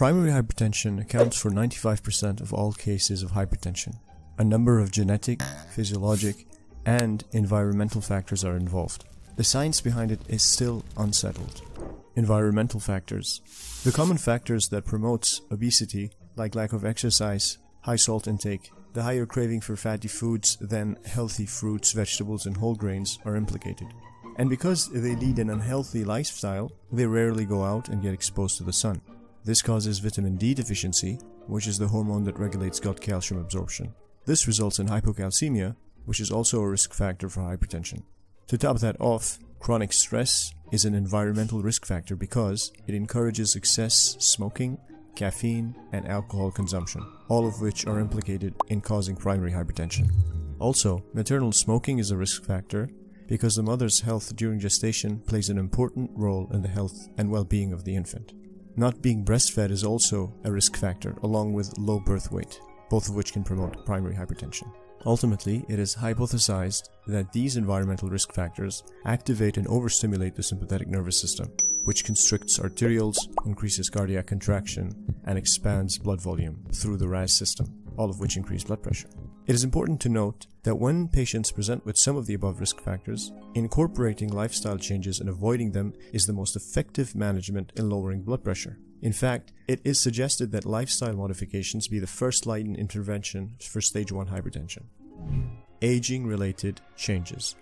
Primary hypertension accounts for 95% of all cases of hypertension. A number of genetic, physiologic, and environmental factors are involved. The science behind it is still unsettled. Environmental factors. The common factors that promotes obesity, like lack of exercise, high salt intake, the higher craving for fatty foods than healthy fruits, vegetables, and whole grains, are implicated. And because they lead an unhealthy lifestyle, they rarely go out and get exposed to the sun. This causes vitamin D deficiency, which is the hormone that regulates gut calcium absorption. This results in hypocalcemia, which is also a risk factor for hypertension. To top that off, chronic stress is an environmental risk factor because it encourages excess smoking, caffeine, and alcohol consumption, all of which are implicated in causing primary hypertension. Also, maternal smoking is a risk factor because the mother's health during gestation plays an important role in the health and well-being of the infant. Not being breastfed is also a risk factor, along with low birth weight, both of which can promote primary hypertension. Ultimately, it is hypothesized that these environmental risk factors activate and overstimulate the sympathetic nervous system, which constricts arterioles, increases cardiac contraction, and expands blood volume through the RAS system, all of which increase blood pressure. It is important to note that when patients present with some of the above risk factors, incorporating lifestyle changes and avoiding them is the most effective management in lowering blood pressure. In fact, it is suggested that lifestyle modifications be the first-line intervention for stage 1 hypertension. Aging-related changes.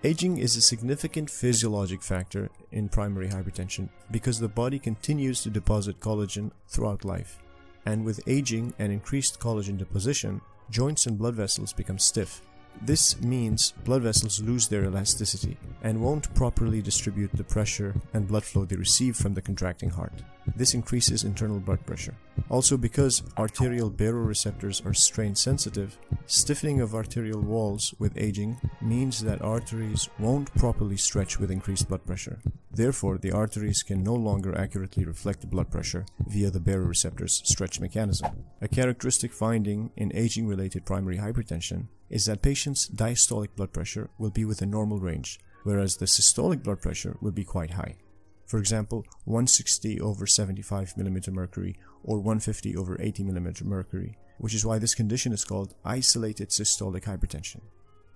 Aging is a significant physiologic factor in primary hypertension because the body continues to deposit collagen throughout life. And with aging and increased collagen deposition, joints and blood vessels become stiff. This means blood vessels lose their elasticity and won't properly distribute the pressure and blood flow they receive from the contracting heart. This increases internal blood pressure. Also, because arterial baroreceptors are strain sensitive, stiffening of arterial walls with aging means that arteries won't properly stretch with increased blood pressure. Therefore, the arteries can no longer accurately reflect the blood pressure via the baroreceptors' stretch mechanism. A characteristic finding in aging-related primary hypertension is that patients' diastolic blood pressure will be within normal range, whereas the systolic blood pressure will be quite high. For example, 160 over 75 mm mercury or 150 over 80 mm mercury, which is why this condition is called isolated systolic hypertension.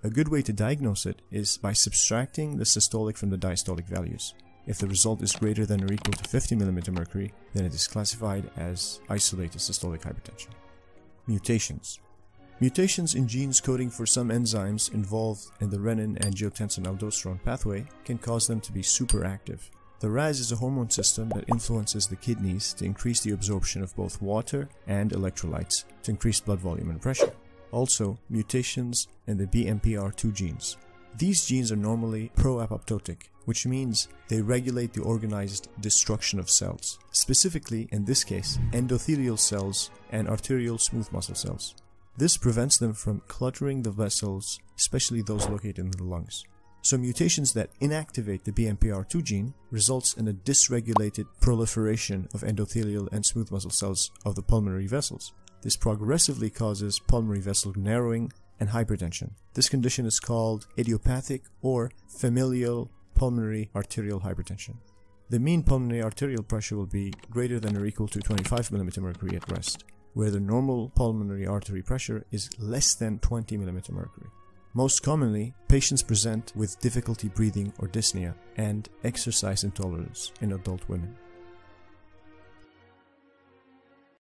A good way to diagnose it is by subtracting the systolic from the diastolic values. If the result is greater than or equal to 50 mm mercury, then it is classified as isolated systolic hypertension. Mutations. Mutations in genes coding for some enzymes involved in the renin-angiotensin-aldosterone pathway can cause them to be superactive. The RAS is a hormone system that influences the kidneys to increase the absorption of both water and electrolytes to increase blood volume and pressure. Also, mutations in the BMPR2 genes. These genes are normally pro-apoptotic, which means they regulate the organized destruction of cells, specifically, in this case, endothelial cells and arterial smooth muscle cells. This prevents them from cluttering the vessels, especially those located in the lungs. So mutations that inactivate the BMPR2 gene results in a dysregulated proliferation of endothelial and smooth muscle cells of the pulmonary vessels. This progressively causes pulmonary vessel narrowing and hypertension. This condition is called idiopathic or familial pulmonary arterial hypertension. The mean pulmonary arterial pressure will be greater than or equal to 25 mm mercury at rest, where the normal pulmonary artery pressure is less than 20 mm mercury. Most commonly, patients present with difficulty breathing or dyspnea and exercise intolerance in adult women.